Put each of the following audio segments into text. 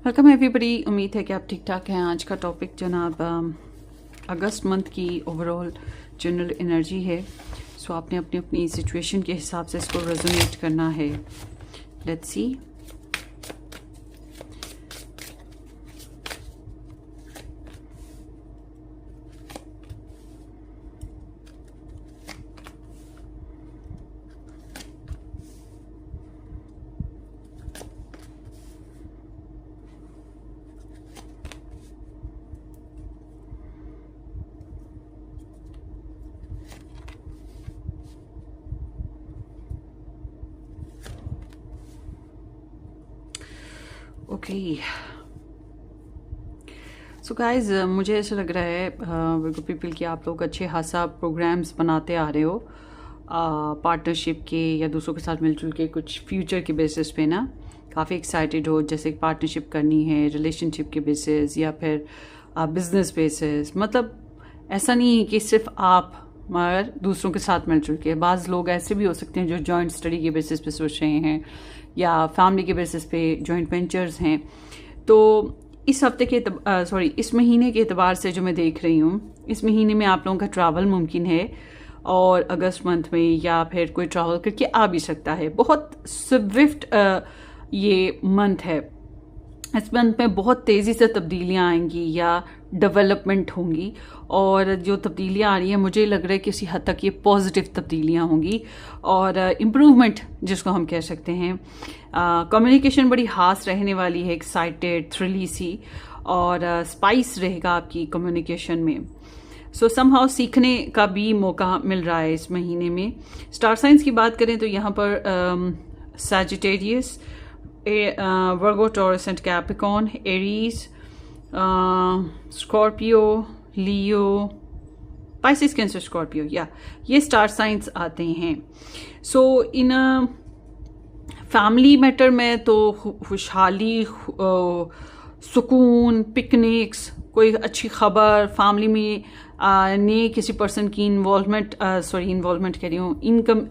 Welcome everybody. उम्मीद है कि आप ठीक ठाक हैं। आज का टॉपिक जनाब अगस्त मंथ की ओवरऑल जनरल एनर्जी है। सो आपने अपनी अपनी सिचुएशन के हिसाब से इसको रेजोनेट करना है। Let's see. Okay so guys, मुझे ऐसा लग रहा है विगो पीपल कि आप लोग अच्छे खासा प्रोग्राम्स बनाते आ रहे हो पार्टनरशिप के या दूसरों के साथ मिलजुल के कुछ फ्यूचर के बेसिस पे ना काफ़ी एक्साइटेड हो। जैसे पार्टनरशिप करनी है रिलेशनशिप के बेसिस या फिर बिजनेस बेसिस। मतलब ऐसा नहीं है कि सिर्फ आप मगर दूसरों के साथ मिलजुल के। बाज़ लोग ऐसे भी हो सकते हैं जो जॉइंट स्टडी के बेसिस पे सोच रहे हैं या फैमिली के बेसिस पे जॉइंट वेंचर्स हैं। तो इस हफ्ते के इस महीने के एतबार से जो मैं देख रही हूँ, इस महीने में आप लोगों का ट्रैवल मुमकिन है और अगस्त मंथ में या फिर कोई ट्रैवल करके आ भी सकता है। बहुत स्विफ्ट ये मंथ है। इस मंथ में बहुत तेज़ी से तब्दीलियाँ आएंगी या डेवलपमेंट होंगी और जो तब्दीलियाँ आ रही हैं मुझे लग रहा है किसी हद तक ये पॉजिटिव तब्दीलियाँ होंगी और इम्प्रूवमेंट जिसको हम कह सकते हैं। कम्युनिकेशन बड़ी खास रहने वाली है, एक्साइटेड थ्रिली सी और स्पाइस रहेगा आपकी कम्युनिकेशन में। सो समहाउ सीखने का भी मौका मिल रहा है इस महीने में। स्टार साइंस की बात करें तो यहाँ पर Sagittarius, Virgo, taurus and Capricorn, Aries, Scorpio, Leo, Pisces, cancer, Scorpio, या ये स्टार साइंस आते हैं। सो इन फैमिली मैटर में तो खुशहाली, सुकून, पिकनिक्स, कोई अच्छी खबर, फैमिली में ने किसी पर्सन की इन्वॉल्वमेंट कह रही हूँ, इनकम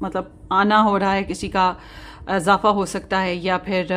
मतलब आना हो रहा है, किसी का इजाफा हो सकता है या फिर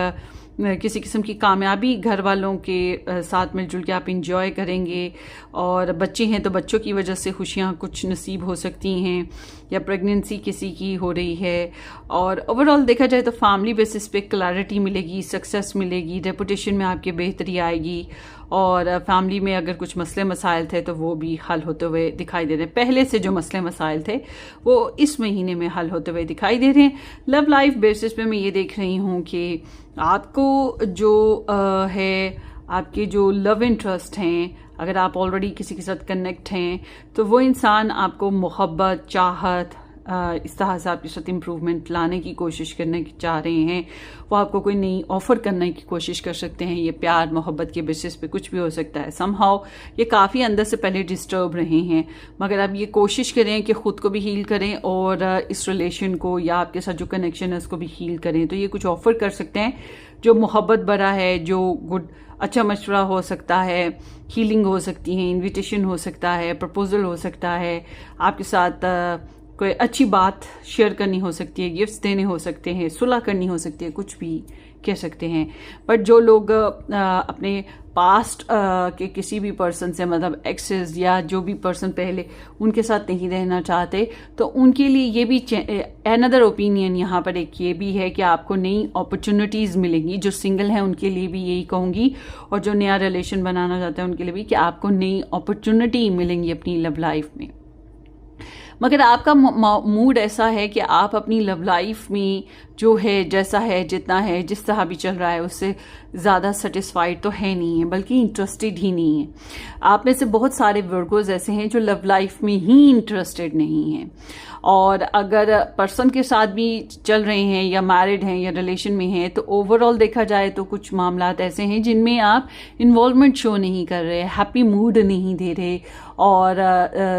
किसी किस्म की कामयाबी घर वालों के साथ मिलजुल के आप इंजॉय करेंगे। और बच्चे हैं तो बच्चों की वजह से खुशियाँ कुछ नसीब हो सकती हैं या प्रेगनेंसी किसी की हो रही है। और ओवरऑल देखा जाए तो फैमिली बेसिस पे क्लैरिटी मिलेगी, सक्सेस मिलेगी, रेपुटेशन में आपके बेहतरी आएगी और फैमिली में अगर कुछ मसले मसाइल थे तो वो भी हल होते हुए दिखाई दे रहे हैं। पहले से जो मसले मसाइल थे वो इस महीने में हल होते हुए दिखाई दे रहे हैं। लव लाइफ बेसिस पे मैं ये देख रही हूँ कि आपको जो है आपके जो लव इंटरेस्ट हैं, अगर आप ऑलरेडी किसी के साथ कनेक्ट हैं तो वो इंसान आपको मोहब्बत, चाहत, इस तरह से आपके साथ इम्प्रूवमेंट लाने की कोशिश करने की चाह रहे हैं। वो आपको कोई नई ऑफर करने की कोशिश कर सकते हैं। ये प्यार मोहब्बत के बेसिस पे कुछ भी हो सकता है। समहाउ ये काफ़ी अंदर से पहले डिस्टर्ब रहे हैं मगर अब ये कोशिश करें कि ख़ुद को भी हील करें और इस रिलेशन को या आपके साथ जो कनेक्शन है उसको भी हील करें। तो ये कुछ ऑफर कर सकते हैं जो मोहब्बत भरा है, जो गुड अच्छा मशवरा हो सकता है, हीलिंग हो सकती है, इन्विटेशन हो सकता है, प्रपोजल हो सकता है, आपके साथ कोई अच्छी बात शेयर करनी हो सकती है, गिफ्ट्स देने हो सकते हैं, सुलह करनी हो सकती है, कुछ भी कह सकते हैं। बट जो लोग अपने पास्ट के किसी भी पर्सन से, मतलब एक्सेस या जो भी पर्सन पहले उनके साथ नहीं रहना चाहते, तो उनके लिए ये भी अनदर ओपिनियन यहाँ पर एक ये भी है कि आपको नई अपॉर्चुनिटीज़ मिलेंगी। जो सिंगल हैं उनके लिए भी यही कहूँगी और जो नया रिलेशन बनाना चाहते हैं उनके लिए भी कि आपको नई अपॉर्चुनिटी मिलेंगी अपनी लव लाइफ में। मगर आपका मूड ऐसा है कि आप अपनी लव लाइफ में जो है, जैसा है, जितना है, जिस तरह भी चल रहा है उससे ज़्यादा सेटिस्फाइड तो है नहीं है, बल्कि इंटरेस्टेड ही नहीं है। आप में से बहुत सारे वर्गोज ऐसे हैं जो लव लाइफ में ही इंटरेस्टेड नहीं हैं और अगर पर्सन के साथ भी चल रहे हैं या मैरिड हैं या रिलेशन में हैं तो ओवरऑल देखा जाए तो कुछ मामलात ऐसे हैं जिनमें आप इन्वॉल्वमेंट शो नहीं कर रहे, हैप्पी मूड नहीं दे रहे और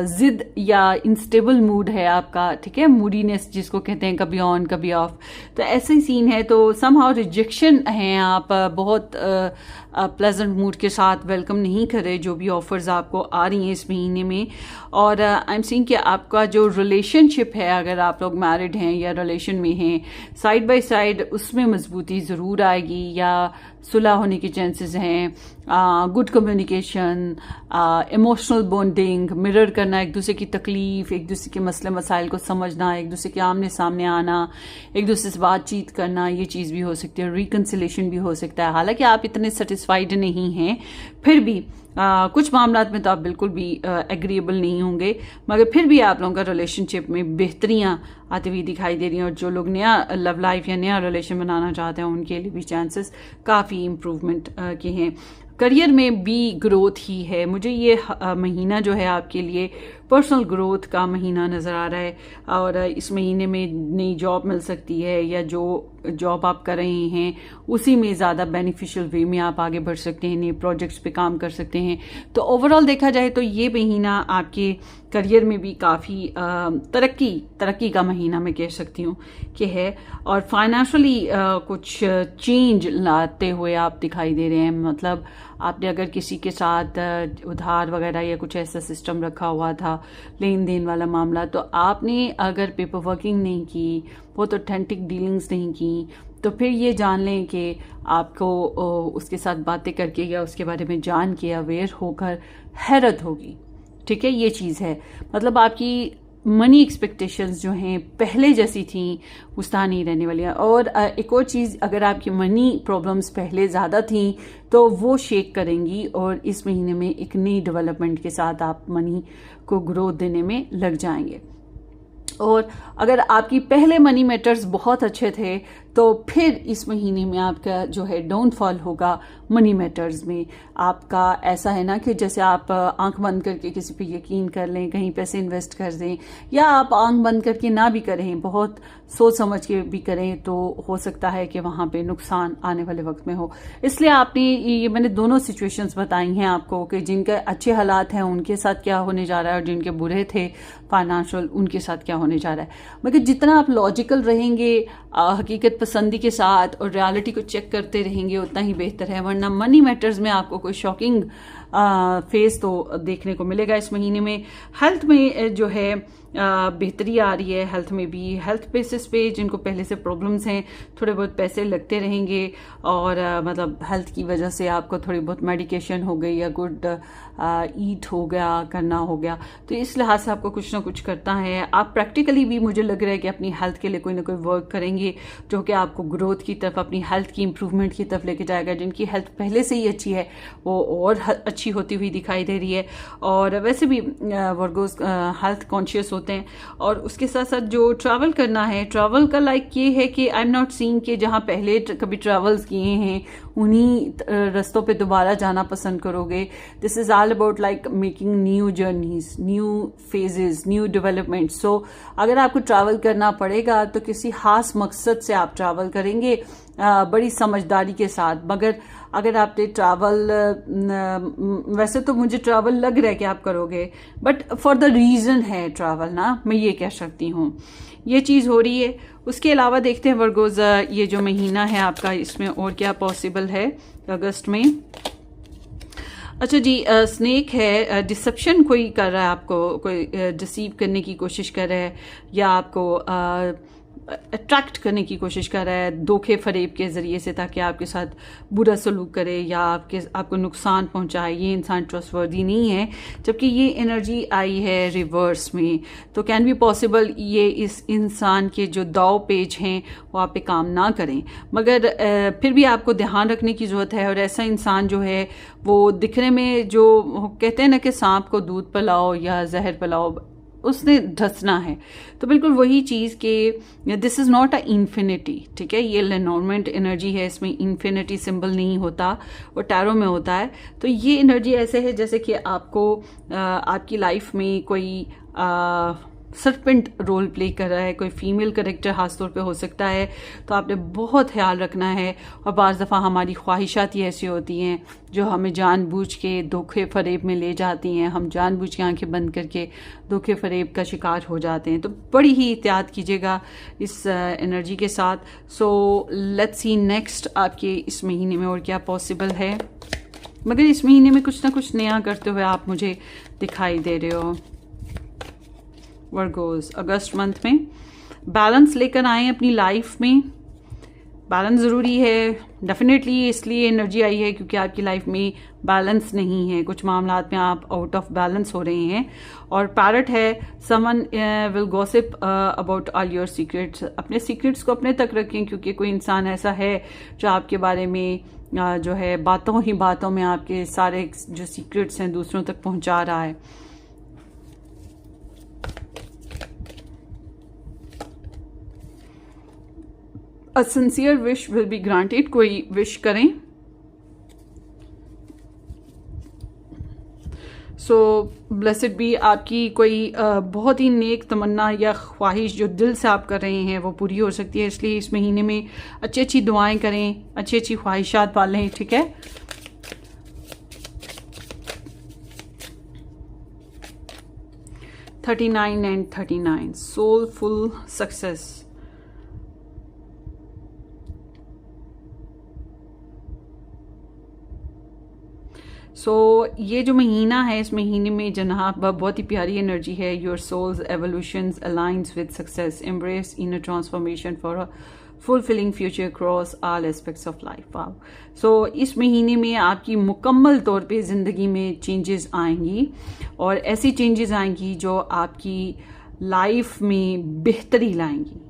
ज़िद या इंस्टेबल वेरिएबल मूड है आपका, ठीक है, मूडीनेस जिसको कहते हैं, कभी ऑन कभी ऑफ, तो ऐसे ही सीन है। तो समहाउ रिजेक्शन है, आप बहुत प्लेजेंट मूड के साथ वेलकम नहीं कर रहे जो भी ऑफर्स आपको आ रही हैं इस महीने में। और आई एम सीइंग कि आपका जो रिलेशनशिप है, अगर आप लोग मैरिड हैं या रिलेशन में हैं, साइड बाय साइड उसमें मजबूती ज़रूर आएगी या सुलह होने के चांसेस हैं। Good communication, emotional bonding, mirror करना एक दूसरे की तकलीफ, एक दूसरे के मसले मसाइल को समझना, एक दूसरे के आमने सामने आना, एक दूसरे से बातचीत करना, ये चीज़ भी हो सकती है। रिकन्सिलेशन भी हो सकता है। हालांकि आप इतने सेटिस्फाइड नहीं हैं, फिर भी कुछ मामलात में तो आप बिल्कुल भी एग्रीएबल नहीं होंगे, मगर फिर भी आप लोगों का रिलेशनशिप में बेहतरियाँ आती हुई दिखाई दे रही हैं। और जो लोग नया लव लाइफ या नया रिलेशन बनाना चाहते हैं उनके लिए भी चांसेस काफ़ी इम्प्रूवमेंट के हैं। करियर में भी ग्रोथ ही है। मुझे ये महीना जो है आपके लिए पर्सनल ग्रोथ का महीना नज़र आ रहा है, और इस महीने में नई जॉब मिल सकती है, या जो जॉब आप कर रहे हैं उसी में ज़्यादा बेनिफिशियल वे में आप आगे बढ़ सकते हैं, नए प्रोजेक्ट्स पे काम कर सकते हैं। तो ओवरऑल देखा जाए तो ये महीना आपके करियर में भी काफ़ी तरक्की का महीना मैं कह सकती हूँ कि है। और फाइनेंशियली कुछ चेंज लाते हुए आप दिखाई दे रहे हैं। मतलब आपने अगर किसी के साथ उधार वगैरह या कुछ ऐसा सिस्टम रखा हुआ था, लेन देन वाला मामला, तो आपने अगर पेपर वर्किंग नहीं की, बहुत ऑथेंटिक डीलिंग्स नहीं की, तो फिर ये जान लें कि आपको उसके साथ बातें करके या उसके बारे में जान के अवेयर होकर हैरत होगी, ठीक है, ये चीज़ है। मतलब आपकी मनी एक्सपेक्टेशंस जो हैं पहले जैसी थी उस तरह नहीं रहने वाली है। और एक और चीज़, अगर आपकी मनी प्रॉब्लम्स पहले ज़्यादा थी तो वो शेक करेंगी, और इस महीने में एक नई डेवलपमेंट के साथ आप मनी को ग्रोथ देने में लग जाएंगे। और अगर आपकी पहले मनी मैटर्स बहुत अच्छे थे तो फिर इस महीने में आपका जो है डाउनफॉल होगा मनी मैटर्स में। आपका ऐसा है ना कि जैसे आप आंख बंद करके किसी पे यकीन कर लें, कहीं पैसे इन्वेस्ट कर दें, या आप आंख बंद करके ना भी करें, बहुत सोच समझ के भी करें, तो हो सकता है कि वहाँ पे नुकसान आने वाले वक्त में हो। इसलिए आपने ये मैंने दोनों सिचुएशंस बताई हैं आपको कि जिनके अच्छे हालात हैं उनके साथ क्या होने जा रहा है, और जिनके बुरे थे फाइनेंशियल उनके साथ क्या होने जा रहा है। मगर जितना आप लॉजिकल रहेंगे, हकीकत पसंदी के साथ, और रियलिटी को चेक करते रहेंगे, उतना ही बेहतर है। वरना मनी मैटर्स में आपको कोई शॉकिंग फेस तो देखने को मिलेगा इस महीने में। हेल्थ में जो है बेहतरी आ रही है। हेल्थ में भी, हेल्थ बेसिस पे जिनको पहले से प्रॉब्लम्स हैं, थोड़े बहुत पैसे लगते रहेंगे, और मतलब हेल्थ की वजह से आपको थोड़ी बहुत मेडिकेशन हो गई या गुड ईट हो गया, करना हो गया, तो इस लिहाज से आपको कुछ ना कुछ करता है। आप प्रैक्टिकली भी मुझे लग रहा है कि अपनी हेल्थ के लिए कोई ना कोई वर्क करेंगे जो कि आपको ग्रोथ की तरफ, अपनी हेल्थ की इंप्रूवमेंट की तरफ लेके जाएगा। जिनकी हेल्थ पहले से ही अच्छी है वो और अच्छी होती हुई दिखाई दे रही है। और वैसे भी वर्गोस हेल्थ कॉन्शियस होते हैं। और उसके साथ साथ जो ट्रैवल करना है, ट्रैवल का लाइक ये है कि आई एम नॉट सीइंग कि जहाँ पहले कभी ट्रैवल्स किए हैं उन्हीं रास्तों पे दोबारा जाना पसंद करोगे। This is all about like making new journeys, new phases, new development. So अगर आपको ट्रैवल करना पड़ेगा तो किसी खास मकसद से आप ट्रैवल करेंगे, बड़ी समझदारी के साथ। मगर अगर आपने ट्रैवल, वैसे तो मुझे ट्रैवल लग रहा है कि आप करोगे, बट फॉर द रीजन है ट्रैवल ना, मैं ये कह सकती हूँ, ये चीज़ हो रही है। उसके अलावा देखते हैं वर्गोज, ये जो महीना है आपका, इसमें और क्या पॉसिबल है अगस्त में। अच्छा जी, स्नेक है, डिसेप्शन कोई कर रहा है आपको, कोई डिसीव करने की कोशिश कर रहा है, या आपको अट्रैक्ट करने की कोशिश कर रहा है धोखे फरेब के ज़रिए से, ताकि आपके साथ बुरा सलूक करे या आपको नुकसान पहुंचाए। ये इंसान ट्रस्टवर्दी नहीं है, जबकि ये एनर्जी आई है रिवर्स में। तो कैन बी पॉसिबल ये इस इंसान के जो दाव पेज हैं वो आप पे काम ना करें, मगर फिर भी आपको ध्यान रखने की ज़रूरत है। और ऐसा इंसान जो है वो दिखने में, जो कहते हैं ना कि सांप को दूध पिलाओ या जहर पिलाओ, उसने धसना है। तो बिल्कुल वही चीज़ कि this is not a infinity, ठीक है, ये लेनॉर्मेंट एनर्जी है, इसमें इन्फिनिटी सिंबल नहीं होता, वो टैरो में होता है। तो ये एनर्जी ऐसे है जैसे कि आपको आपकी लाइफ में कोई सरपेंट रोल प्ले कर रहा है, कोई फीमेल करेक्टर खासतौर पे हो सकता है, तो आपने बहुत ख्याल रखना है। और बाज़ दफ़ा हमारी ख्वाहिशात ही ऐसी होती हैं जो हमें जानबूझ के धोखे फरेब में ले जाती हैं, हम जानबूझ के आंखें बंद करके धोखे फरेब का शिकार हो जाते हैं। तो बड़ी ही एहतियात कीजिएगा इस एनर्जी के साथ। सो लेट्स सी नेक्स्ट आपके इस महीने में और क्या पॉसिबल है। मगर इस महीने में कुछ ना कुछ नया करते हुए आप मुझे दिखाई दे रहे हो। वर्गोस अगस्त मंथ में बैलेंस लेकर आए अपनी लाइफ में। बैलेंस ज़रूरी है डेफिनेटली, इसलिए एनर्जी आई है क्योंकि आपकी लाइफ में बैलेंस नहीं है, कुछ मामलात में आप आउट ऑफ बैलेंस हो रहे हैं। और पैरट है, someone will gossip about all your secrets. अपने सीक्रेट्स को अपने तक रखें क्योंकि कोई इंसान ऐसा है जो आपके बारे में जो है बातों ही बातों में आपके सारे जो सीक्रेट्स हैं दूसरों तक पहुंचा रहा है। A sincere wish will be granted। कोई विश करें। सो ब्लेसड बी, आपकी कोई बहुत ही नेक तमन्ना या ख्वाहिश जो दिल से आप कर रहे हैं वो पूरी हो सकती है। इसलिए इस महीने में अच्छी अच्छी दुआएं करें, अच्छी अच्छी ख्वाहिशात पालें, ठीक है। $39 and $39 soulful सक्सेस। सो ये जो महीना है, इस महीने में जनाब बहुत ही प्यारी एनर्जी है। Your soul's evolutions aligns with success, embrace inner transformation for a fulfilling future across all aspects of life. Wow. So इस महीने में आपकी मुकम्मल तौर पे ज़िंदगी में चेंजेस आएंगी और ऐसी चेंजेस आएंगी जो आपकी लाइफ में बेहतरी लाएंगी,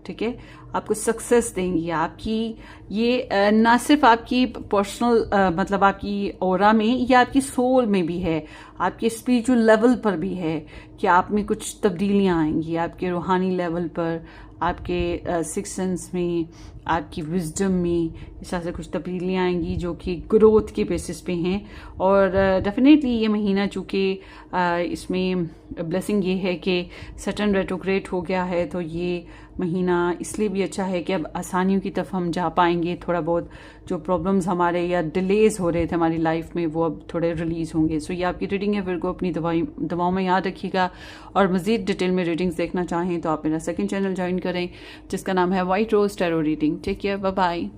ठीक है, आपको सक्सेस देंगी। आपकी ये ना सिर्फ आपकी पर्सनल मतलब आपकी ऑरा में या आपकी सोल में भी है, आपके स्पिरिचुअल लेवल पर भी है कि आप में कुछ तब्दीलियां आएंगी। आपके रूहानी लेवल पर, आपके सिक्स सेंस में, आपकी विजडम में इस तरह से कुछ तब्दीलियां आएंगी जो कि ग्रोथ के बेसिस पे हैं। और डेफिनेटली ये महीना चूँकि इसमें ब्लेसिंग ये है कि सैटर्न रेट्रोग्रेड हो गया है, तो ये महीना इसलिए भी अच्छा है कि अब आसानियों की तरफ हम जा पाएंगे। थोड़ा बहुत जो प्रॉब्लम्स हमारे या डिलेज हो रहे थे हमारी लाइफ में वो अब थोड़े रिलीज होंगे। सो ये आपकी रीडिंग है, फिर को अपनी दवाओं में याद रखिएगा। और मज़ीद डिटेल में रीडिंग्स देखना चाहें तो आप मेरा सेकंड चैनल ज्वाइन करें जिसका नाम है white rose tarot reading. Take care, bye bye.